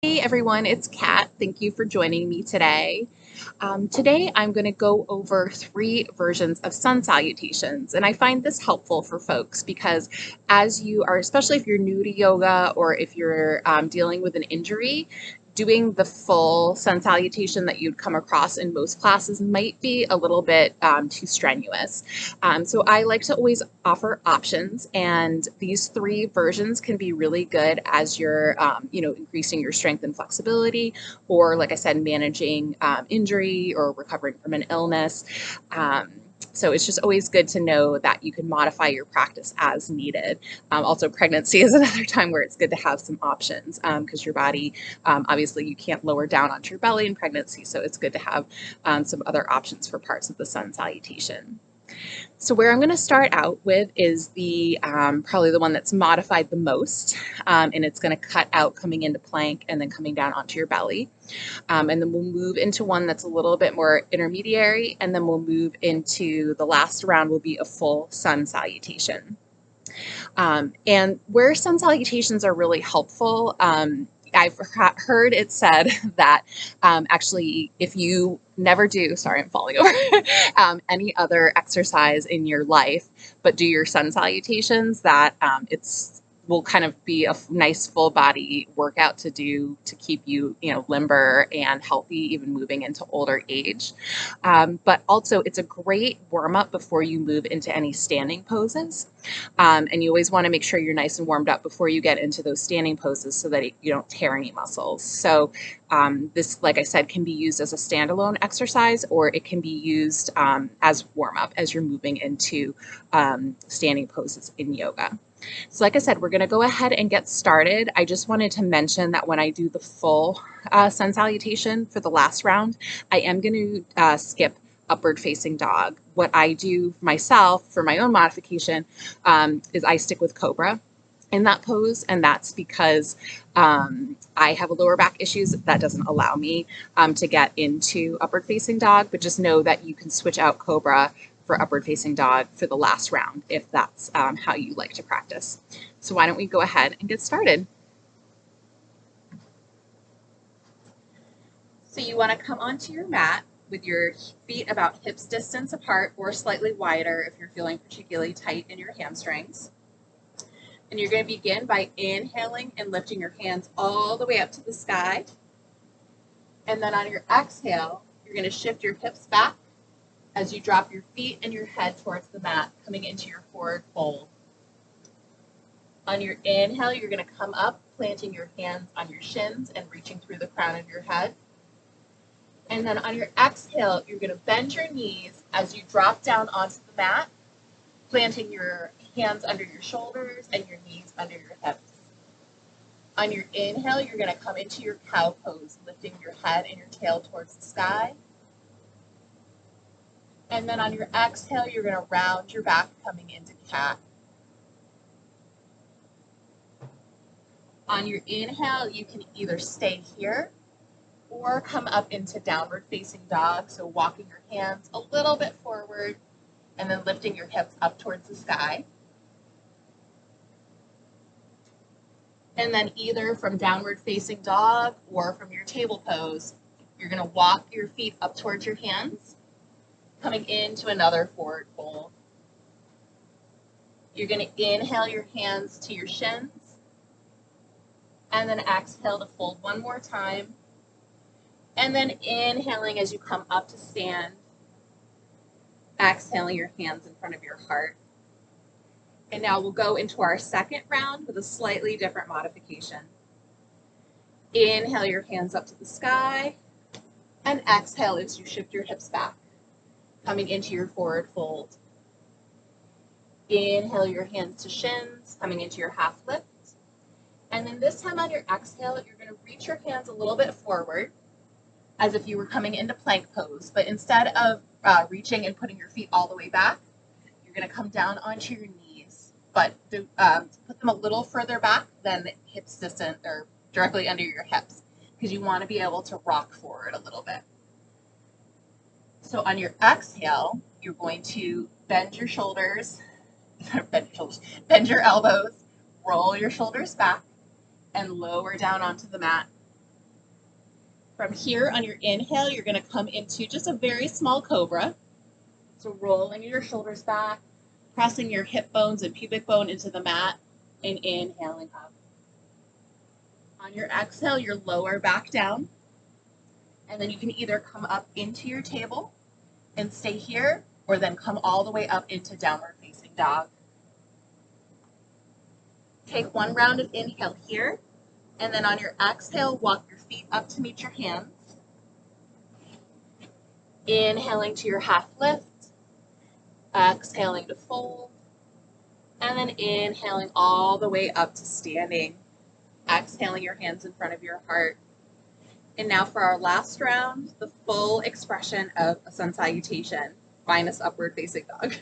Hey everyone, it's Kat. Thank you for joining me today. Today I'm going to go over 3 versions of sun salutations, and I find this helpful for folks because as you are, especially if you're new to yoga or if you're dealing with an injury, doing the full sun salutation that you'd come across in most classes might be a little bit too strenuous. So I like to always offer options, and these 3 versions can be really good as you're, increasing your strength and flexibility, or like I said, managing injury or recovering from an illness. So it's just always good to know that you can modify your practice as needed. Also, pregnancy is another time where it's good to have some options because your body, obviously, you can't lower down onto your belly in pregnancy, so it's good to have some other options for parts of the sun salutation. So where I'm going to start out with is the probably the one that's modified the most, and it's going to cut out coming into plank and then coming down onto your belly. And then we'll move into one that's a little bit more intermediary, and then we'll move into the last round will be a full sun salutation. And where sun salutations are really helpful, I've heard it said that actually, if you never do, sorry, I'm falling over, any other exercise in your life, but do your sun salutations, that it's will kind of be a nice full body workout to do to keep you, limber and healthy, even moving into older age. But also, it's a great warm up before you move into any standing poses. And you always want to make sure you're nice and warmed up before you get into those standing poses so that you don't tear any muscles. So this, like I said, can be used as a standalone exercise, or it can be used as warm up as you're moving into standing poses in yoga. So like I said, we're going to go ahead and get started. I just wanted to mention that when I do the full sun salutation for the last round, I am going to skip upward facing dog. What I do myself for my own modification is I stick with cobra in that pose, and that's because I have a lower back issues that doesn't allow me to get into upward facing dog, but just know that you can switch out cobra for upward facing dog for the last round if that's how you like to practice. So why don't we go ahead and get started. So you want to come onto your mat with your feet about hips distance apart or slightly wider if you're feeling particularly tight in your hamstrings. And you're going to begin by inhaling and lifting your hands all the way up to the sky. And then on your exhale, you're going to shift your hips back as you drop your feet and your head towards the mat, coming into your forward fold. On your inhale, you're going to come up, planting your hands on your shins and reaching through the crown of your head. And then on your exhale, you're going to bend your knees as you drop down onto the mat, planting your hands under your shoulders and your knees under your hips. On your inhale, you're going to come into your cow pose, lifting your head and your tail towards the sky. And then on your exhale, you're going to round your back, coming into cat. On your inhale, you can either stay here or come up into downward facing dog. So walking your hands a little bit forward and then lifting your hips up towards the sky. And then either from downward facing dog or from your table pose, you're going to walk your feet up towards your hands, coming into another forward fold. You're going to inhale your hands to your shins, and then exhale to fold one more time. And then inhaling as you come up to stand, exhaling your hands in front of your heart. And now we'll go into our second round with a slightly different modification. Inhale your hands up to the sky, and exhale as you shift your hips back, coming into your forward fold. Inhale your hands to shins, coming into your half lift. And then this time on your exhale, you're going to reach your hands a little bit forward as if you were coming into plank pose. But instead of reaching and putting your feet all the way back, you're going to come down onto your knees, but put them a little further back than hips distant or directly under your hips, because you want to be able to rock forward a little bit. So on your exhale, you're going to bend your shoulders, bend your elbows, roll your shoulders back, and lower down onto the mat. From here, on your inhale, you're going to come into just a very small cobra. So rolling your shoulders back, pressing your hip bones and pubic bone into the mat, and inhaling up. On your exhale, you're lower back down, and then you can either come up into your table and stay here, or then come all the way up into downward facing dog. Take one round of inhale here, and then on your exhale, walk your feet up to meet your hands. Inhaling to your half lift, exhaling to fold, and then inhaling all the way up to standing. Exhaling your hands in front of your heart. And now for our last round, the full expression of a sun salutation, minus upward facing dog.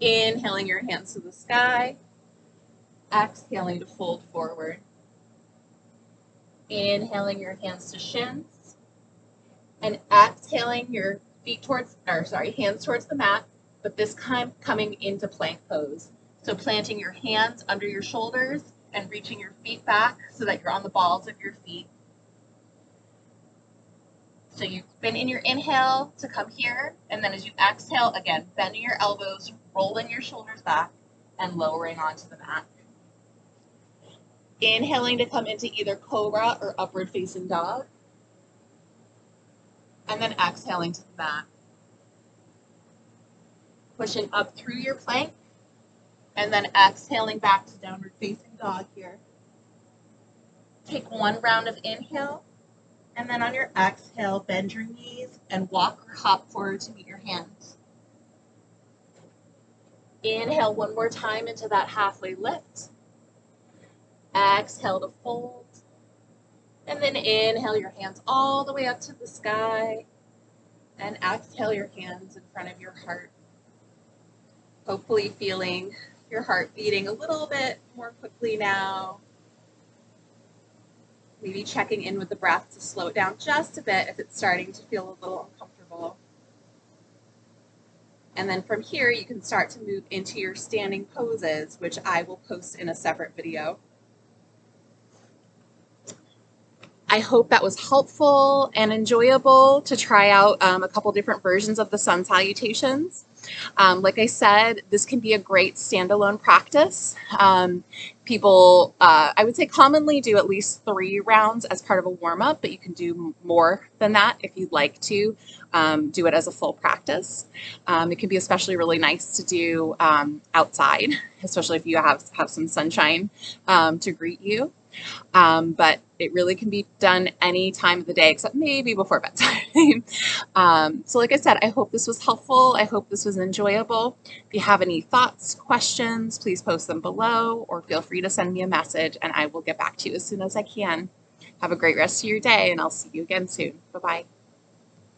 Inhaling your hands to the sky, exhaling to fold forward. Inhaling your hands to shins, and exhaling your hands towards the mat, but this time coming into plank pose. So planting your hands under your shoulders and reaching your feet back so that you're on the balls of your feet. So you've been in your inhale to come here, and then as you exhale, again, bending your elbows, rolling your shoulders back, and lowering onto the mat. Inhaling to come into either cobra or upward facing dog, and then exhaling to the mat. Pushing up through your plank, and then exhaling back to downward facing dog here. Take one round of inhale, and then on your exhale, bend your knees and walk or hop forward to meet your hands. Inhale one more time into that halfway lift. Exhale to fold. And then inhale your hands all the way up to the sky. And exhale your hands in front of your heart. Hopefully feeling your heart beating a little bit more quickly now. Maybe checking in with the breath to slow it down just a bit if it's starting to feel a little uncomfortable. And then from here, you can start to move into your standing poses, which I will post in a separate video. I hope that was helpful and enjoyable to try out a couple different versions of the sun salutations. Like I said, this can be a great standalone practice. People, I would say, commonly do at least 3 rounds as part of a warm-up, but you can do more than that if you'd like to do it as a full practice. It can be especially really nice to do outside, especially if you have some sunshine to greet you. But it really can be done any time of the day except maybe before bedtime. So like I said, I hope this was helpful. I hope this was enjoyable. If you have any thoughts, questions, please post them below or feel free to send me a message and I will get back to you as soon as I can. Have a great rest of your day and I'll see you again soon. Bye-bye.